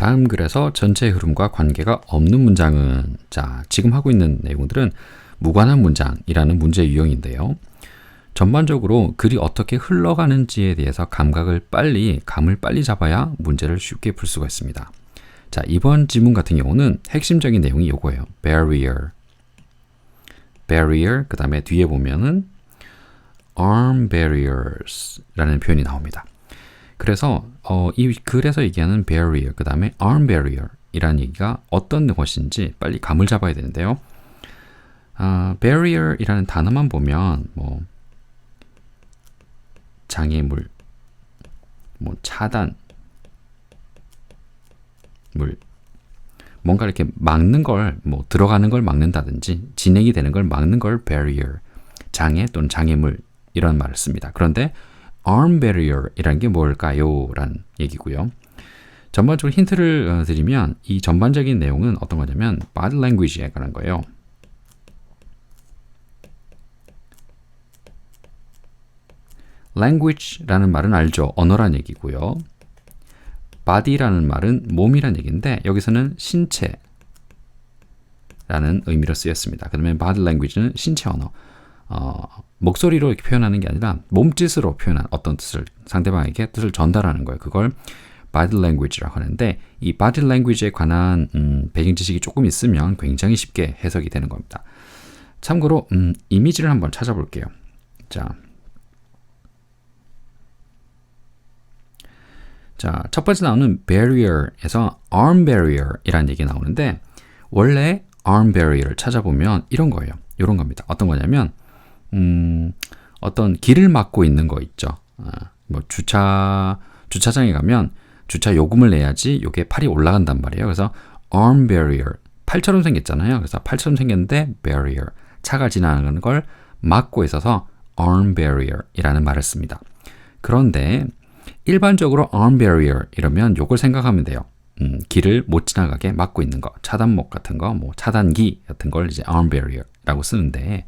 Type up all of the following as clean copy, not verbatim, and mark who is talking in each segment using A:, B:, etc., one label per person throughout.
A: 다음 글에서 전체 흐름과 관계가 없는 문장은 자, 지금 하고 있는 내용들은 무관한 문장이라는 문제 유형인데요. 전반적으로 글이 어떻게 흘러가는지에 대해서 감을 빨리 잡아야 문제를 쉽게 풀 수가 있습니다. 자, 이번 지문 같은 경우는 핵심적인 내용이 요거예요. barrier, 그 다음에 뒤에 보면은 arm barriers라는 표현이 나옵니다. 그래서 이 글에서 얘기하는 barrier, 그 다음에 arm barrier 이라는 얘기가 어떤 것인지 빨리 감을 잡아야 되는데요. barrier 이라는 단어만 보면 뭐 장애물, 뭐 차단물, 뭔가 이렇게 막는 걸, 뭐 들어가는 걸 막는다든지 진행이 되는 걸 막는 걸 barrier, 장애 또는 장애물 이런 말을 씁니다. 그런데 arm barrier 이라는 게 뭘까요? 라는 얘기고요. 전반적으로 힌트를 드리면 이 전반적인 내용은 어떤 거냐면 body language에 관한 거예요. language라는 말은 알죠. 언어란 얘기고요. body라는 말은 몸이란 얘기인데 여기서는 신체라는 의미로 쓰였습니다. 그다음에 body language는 신체 언어. 목소리로 이렇게 표현하는 게 아니라 몸짓으로 표현한 어떤 뜻을 상대방에게 뜻을 전달하는 거예요. 그걸 body language라고 하는데 이 body language에 관한 배경 지식이 조금 있으면 굉장히 쉽게 해석이 되는 겁니다. 참고로 이미지를 한번 찾아볼게요. 자, 첫 번째 나오는 barrier에서 arm barrier 이라는 얘기가 나오는데 원래 arm barrier를 찾아보면 이런 거예요. 이런 겁니다. 어떤 거냐면 어떤 길을 막고 있는 거 있죠. 뭐 주차장에 가면 주차 요금을 내야지 요게 팔이 올라간단 말이에요. 그래서 arm barrier, 팔처럼 생겼잖아요. 그래서 팔처럼 생겼는데 barrier, 차가 지나가는 걸 막고 있어서 arm barrier 이라는 말을 씁니다. 그런데 일반적으로 arm barrier 이러면 요걸 생각하면 돼요. 길을 못 지나가게 막고 있는 거, 차단목 같은 거, 뭐 차단기 같은 걸 이제 arm barrier라고 쓰는데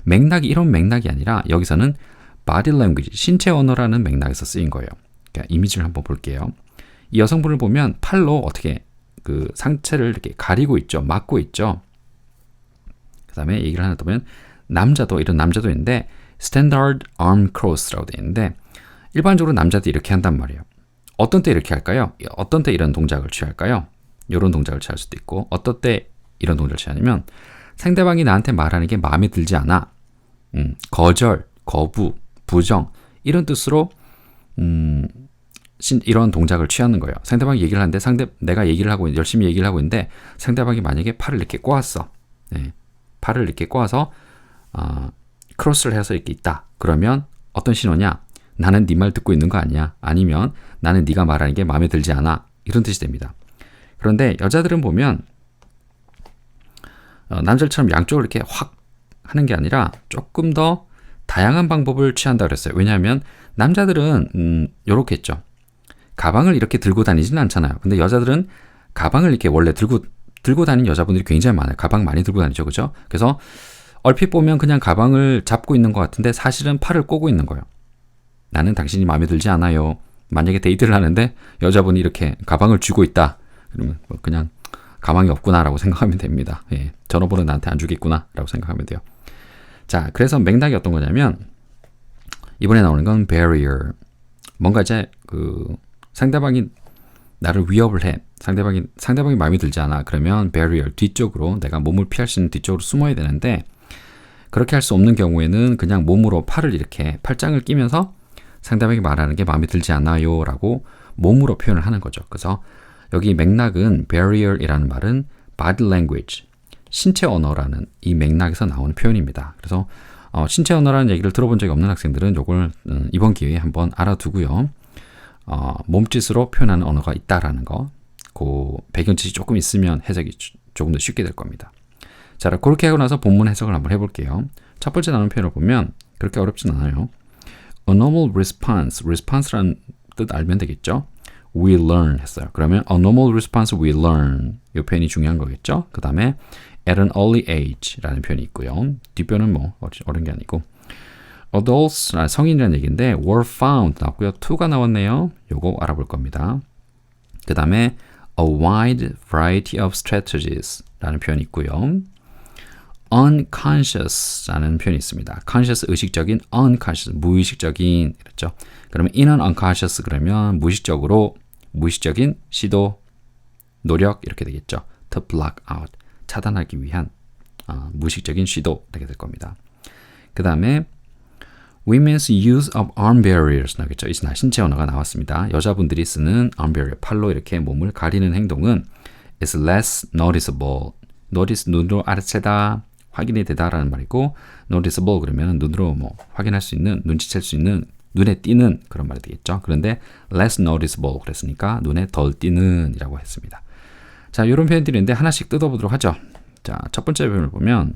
A: 맥락이 이런 맥락이 아니라 여기서는 body language, 신체 언어라는 맥락에서 쓰인 거예요. 그러니까 이미지를 한번 볼게요. 이 여성분을 보면 팔로 어떻게 그 상체를 이렇게 가리고 있죠, 막고 있죠. 그다음에 얘기를 하나 더 보면 남자도 이런 남자도 있는데 standard arm cross라고 되어 있는데 일반적으로 남자들이 이렇게 한단 말이에요. 어떤 때 이렇게 할까요? 어떤 때 이런 동작을 취할까요? 이런 동작을 취할 수도 있고 어떤 때 이런 동작을 취하냐면 상대방이 나한테 말하는 게 마음에 들지 않아. 거절, 거부, 부정 이런 뜻으로 이런 동작을 취하는 거예요. 상대방이 얘기를 하는데 내가 얘기를 하고 열심히 얘기를 하고 있는데 상대방이 만약에 팔을 이렇게 꼬았어. 네, 팔을 이렇게 꼬아서 크로스를 해서 이렇게 있다. 그러면 어떤 신호냐? 나는 네 말 듣고 있는 거 아니야. 아니면 나는 네가 말하는 게 마음에 들지 않아. 이런 뜻이 됩니다. 그런데 여자들은 보면 남자들처럼 양쪽으로 이렇게 확 하는 게 아니라 조금 더 다양한 방법을 취한다 그랬어요. 왜냐하면 남자들은 요렇게 했죠. 가방을 이렇게 들고 다니지는 않잖아요. 근데 여자들은 가방을 이렇게 원래 들고 다니는 여자분들이 굉장히 많아요. 가방 많이 들고 다니죠. 그죠? 그래서 얼핏 보면 그냥 가방을 잡고 있는 것 같은데 사실은 팔을 꼬고 있는 거예요. 나는 당신이 마음에 들지 않아요. 만약에 데이트를 하는데 여자분이 이렇게 가방을 쥐고 있다. 그러면 뭐 그냥 가방이 없구나라고 생각하면 됩니다. 예, 전화번호 나한테 안 주겠구나라고 생각하면 돼요. 자, 그래서 맥락이 어떤 거냐면 이번에 나오는 건 barrier. 뭔가 이제 그 상대방이 나를 위협을 해. 상대방이 마음에 들지 않아. 그러면 barrier 뒤쪽으로 내가 몸을 피할 수 있는 뒤쪽으로 숨어야 되는데 그렇게 할 수 없는 경우에는 그냥 몸으로 팔을 이렇게 팔짱을 끼면서 상대방이 말하는 게 마음에 들지 않아요 라고 몸으로 표현을 하는 거죠. 그래서 여기 맥락은 barrier이라는 말은 body language, 신체 언어라는 이 맥락에서 나오는 표현입니다. 그래서 신체 언어라는 얘기를 들어본 적이 없는 학생들은 이걸 이번 기회에 한번 알아두고요. 몸짓으로 표현하는 언어가 있다라는 거, 그 배경지식이 조금 있으면 해석이 조금 더 쉽게 될 겁니다. 자, 그렇게 하고 나서 본문 해석을 한번 해볼게요. 첫 번째 나오는 표현을 보면 그렇게 어렵진 않아요. A normal response라는 뜻 알면 되겠죠? We learn 했어요. 그러면 a normal response we learn 이 표현이 중요한 거겠죠? 그 다음에 at an early age라는 표현이 있고요. 뒷변은 뭐 어려운 게 아니고 adults, 성인이라는 얘기인데 were found 나왔고요. to가 나왔네요. 요거 알아볼 겁니다. 그 다음에 a wide variety of strategies 라는 표현이 있고요. unconscious 라는 표현이 있습니다. conscious 의식적인, unconscious 무의식적인 그렇죠. 그러면 in an unconscious 그러면 무의식적인 시도, 노력 이렇게 되겠죠. to block out 차단하기 위한 무의식적인 시도 이렇게 될 겁니다. 그 다음에 women's use of arm barriers 나겠죠. 이제 신체 언어가 나왔습니다. 여자분들이 쓰는 arm barrier 팔로 이렇게 몸을 가리는 행동은 is less noticeable. notice 눈으로 알아채다, 확인이 되다라는 말이고 noticeable 그러면 눈으로 뭐 확인할 수 있는, 눈치챌 수 있는, 눈에 띄는 그런 말이 되겠죠. 그런데 less noticeable 그랬으니까 눈에 덜 띄는이라고 했습니다. 자, 이런 표현들이 있는데 하나씩 뜯어보도록 하죠. 자, 첫 번째 표현을 보면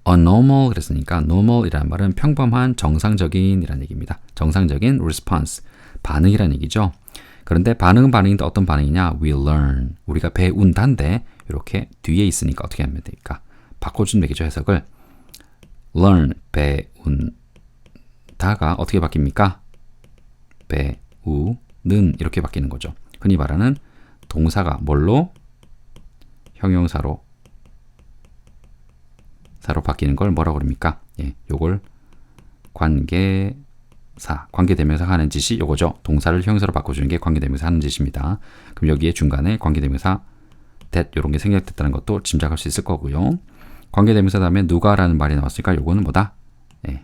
A: normal 그랬으니까 normal이라는 말은 평범한, 정상적인 이라는 얘기입니다. 정상적인 response, 반응이라는 얘기죠. 그런데 반응은 반응인데 어떤 반응이냐? We learn, 우리가 배운다인데 이렇게 뒤에 있으니까 어떻게 하면 될까? 바꿔주면 되겠죠, 해석을. learn, 배운다가 어떻게 바뀝니까? 배우는 이렇게 바뀌는 거죠. 흔히 말하는 동사가 뭘로? 형용사로 바뀌는 걸 뭐라고 그럽니까? 예, 요걸 관계대명사 하는 짓이 요거죠. 동사를 형용사로 바꿔주는 게 관계대명사 하는 짓입니다. 그럼 여기에 중간에 관계대명사 that 이런 게 생략됐다는 것도 짐작할 수 있을 거고요. 관계대명사 다음에 누가라는 말이 나왔으니까 요거는 뭐다? 예,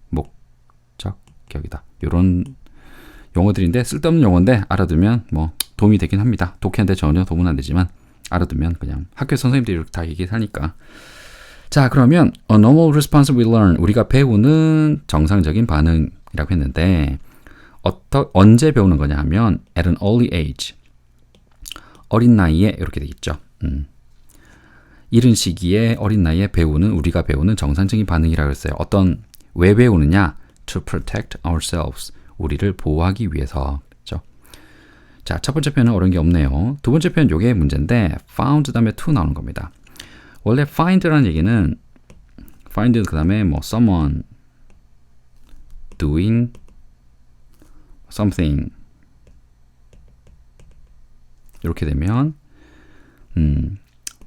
A: 목적격이다. 요런 용어들인데 쓸데없는 용어인데 알아두면 뭐 도움이 되긴 합니다. 독해하는데 전혀 도움은 안 되지만 알아두면 그냥 학교 선생님들이 이렇게 다 얘기하니까. 자, 그러면 a normal response we learn, 우리가 배우는 정상적인 반응이라고 했는데 언제 배우는 거냐 하면 at an early age, 어린 나이에 이렇게 되겠죠. 이른 시기에 어린 나이에 우리가 배우는 정상적인 반응이라고 했어요. 왜 배우느냐? To protect ourselves, 우리를 보호하기 위해서. 그렇죠? 자, 첫 번째 표현은 어려운 게 없네요. 두 번째 표현 요게 문제인데 found 다음에 to 나오는 겁니다. 원래 find라는 얘기는 find 그 다음에 뭐 someone doing something 이렇게 되면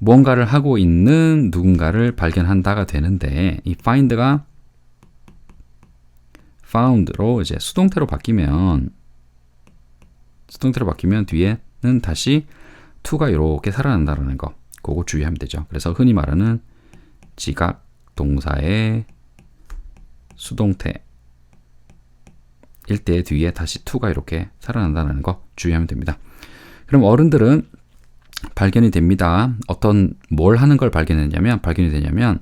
A: 뭔가를 하고 있는 누군가를 발견한다가 되는데 이 find가 found로 이제 수동태로 바뀌면 뒤에는 다시 to가 이렇게 살아난다는 거. 그거 주의하면 되죠. 그래서 흔히 말하는 지각 동사의 수동태 일 때 뒤에 다시 to가 이렇게 살아난다는 거 주의하면 됩니다. 그럼 어른들은 발견이 됩니다. 뭘 하는 걸 발견이 되냐면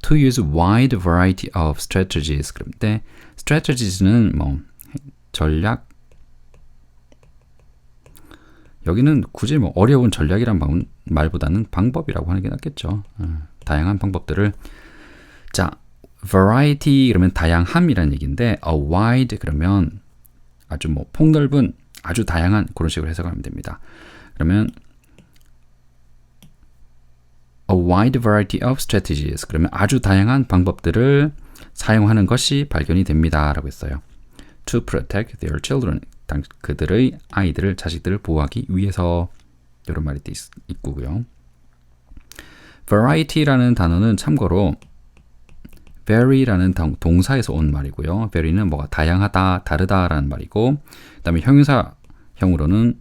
A: to use wide variety of strategies. 그런데 strategies는 뭐 전략, 여기는 굳이 뭐 어려운 전략이란 말보다는 방법이라고 하는 게 낫겠죠. 다양한 방법들을. 자, variety 그러면 다양함이라는 얘기인데 a wide 그러면 아주 뭐 폭넓은, 아주 다양한 그런 식으로 해석하면 됩니다. 그러면 a wide variety of strategies 그러면 아주 다양한 방법들을 사용하는 것이 발견이 됩니다 라고 했어요. To protect their children, 그들의 아이들을, 자식들을 보호하기 위해서 이런 말이 있고요. variety라는 단어는 참고로 vary라는 동사에서 온 말이고요. vary는 뭐가 다양하다, 다르다라는 말이고, 그 다음에 형용사형으로는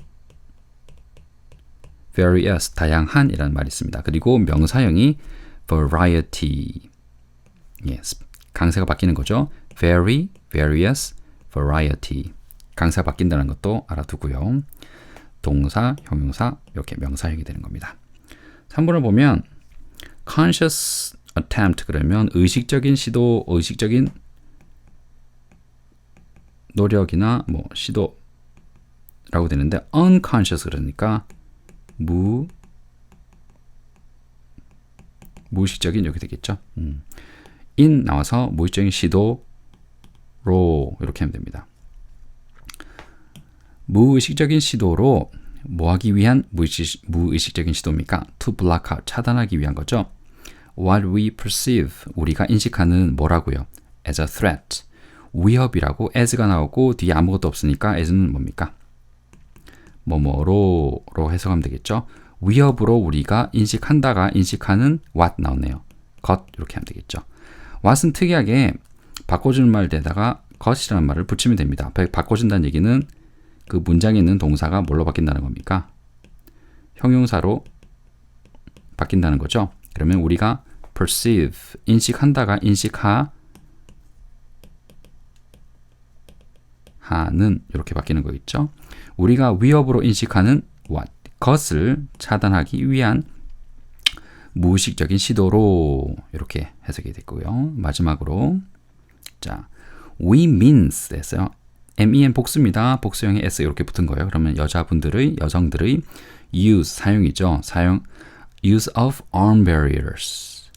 A: various, 다양한이라는 말이 있습니다. 그리고 명사형이 variety, 강세가 바뀌는 거죠. vary, various, variety. 강세가 바뀐다는 것도 알아두고요. 동사, 형용사, 이렇게 명사형이 되는 겁니다. 3번을 보면 conscious attempt 그러면 의식적인 시도, 의식적인 노력이나 뭐 시도라고 되는데 unconscious 그러니까 무의식적인 이렇게 되겠죠. in 나와서 무의식적인 시도로 이렇게 하면 됩니다. 무의식적인 시도로 뭐 하기 위한 무의식적인 시도입니까? To block out, 차단하기 위한 거죠. What we perceive, 우리가 인식하는 뭐라고요? As a threat, 위협이라고 as가 나오고 뒤에 아무것도 없으니까 as는 뭡니까? 뭐뭐로로 해석하면 되겠죠. 위협으로 우리가 인식한다가 인식하는 what 나오네요. 것 이렇게 하면 되겠죠. what은 특이하게 바꿔주는 말에다가 것이라는 말을 붙이면 됩니다. 바꿔준다는 얘기는 그 문장에 있는 동사가 뭘로 바뀐다는 겁니까? 형용사로 바뀐다는 거죠. 그러면 우리가 perceive, 인식한다가 인식하는 이렇게 바뀌는 거겠죠. 우리가 위협으로 인식하는 what, 것을 차단하기 위한 무의식적인 시도로 이렇게 해석이 됐고요. 마지막으로 자, we means 했어요. men 복수입니다. 복수형에 s 이렇게 붙은 거예요. 그러면 여성들의 use, 사용이죠. use of arm barriers.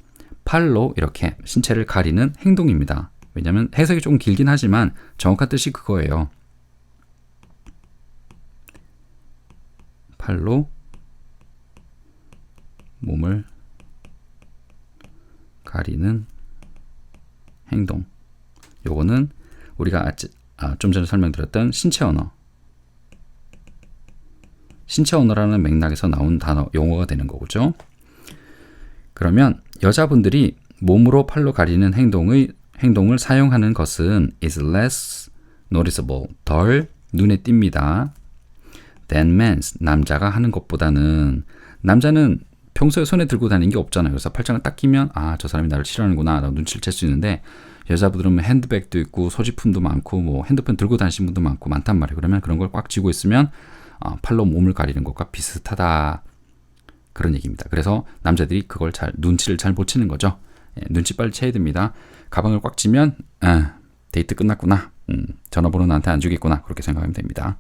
A: 팔로 이렇게 신체를 가리는 행동입니다. 왜냐하면 해석이 조금 길긴 하지만 정확한 뜻이 그거예요. 팔로 몸을 가리는 행동. 요거는 우리가 좀 전에 설명드렸던 신체 언어라는 맥락에서 나온 용어가 되는 거죠. 그러면 여자분들이 몸으로 팔로 가리는 행동을 사용하는 것은 is less noticeable, 덜 눈에 띕니다. than men's, 남자가 하는 것보다는. 남자는 평소에 손에 들고 다니는 게 없잖아요. 그래서 팔짱을 딱 끼면 저 사람이 나를 싫어하는구나 라고 눈치를 챌 수 있는데, 여자분들은 핸드백도 있고 소지품도 많고 뭐 핸드폰 들고 다니시는 분도 많고 많단 말이에요. 그러면 그런 걸 꽉 쥐고 있으면 팔로 몸을 가리는 것과 비슷하다, 그런 얘기입니다. 그래서 남자들이 그걸 눈치를 잘 못 채는 거죠. 눈치 빨리 채야 됩니다. 가방을 꽉 쥐면 데이트 끝났구나, 전화번호 나한테 안 주겠구나, 그렇게 생각하면 됩니다.